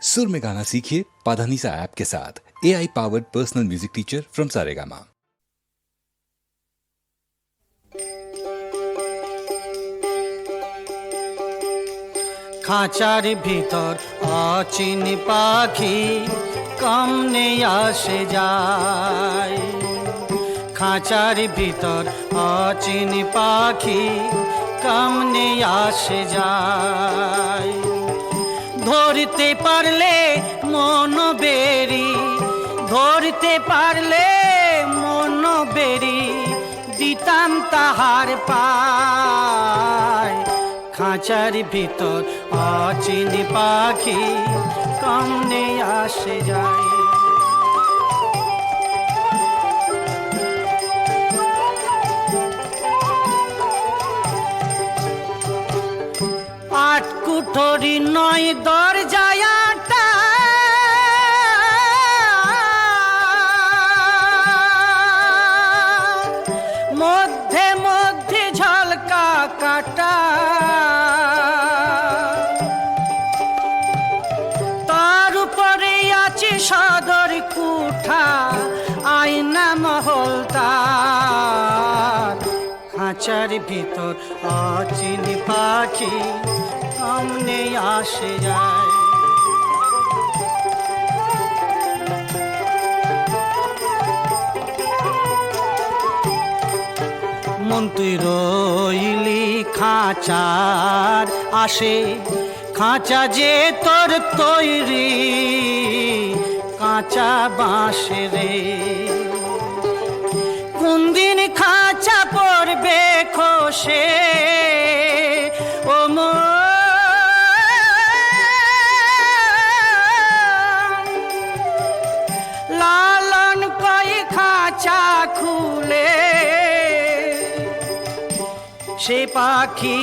सुर में गाना सीखिए पाधानीसा ऐप के साथ। AI powered personal music teacher from Saregama. খাঁচার ভিতর অচিন পাখি কমনে আসে যায়। খাঁচার ভিতর অচিন পাখি কমনে আসে যায়। ধরতে পারলে মন বেরি, ধরতে পারলে মন বেরি, দিতাম তাহার পায়। খাঁচার ভিতর অচিন পাখি কমনে আসে যায়। আট কুঠরি নয় দরজায় আটা, মধ্যে মধ্যে ঝলকা কাটা, তার উপরে আছে সদর কুঠা, আয়না মহলতার। খাঁচার ভিতর অচিন পাখি কমনে আসে যায়। মন তুই রইলি খাঁচার আসে, খাঁচা যে তোর তৈরি কাঁচা বাঁশে রে। কোন দিন খাঁচা পড়বে খসে ও লালন কই খাঁচা খুলে, সে পাখি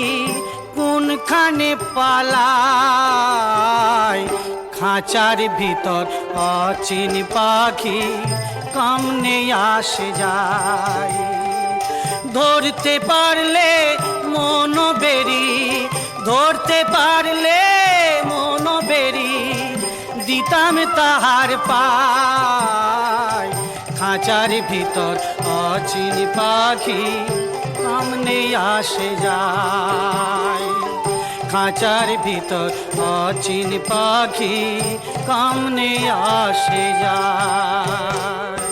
কোনখানে পালায়। খাঁচার ভিতর অচিন পাখি কমনে আসে যায়। ধরতে পারলে মন বেরি, ধরতে পারলে মন বেরি, দিতাম তাহার পায়। খাঁচার ভিতর অচিন পাখি কমনে আসে যায়। খাঁচার ভিতর অচিন পাখি কমনে আসে যায়।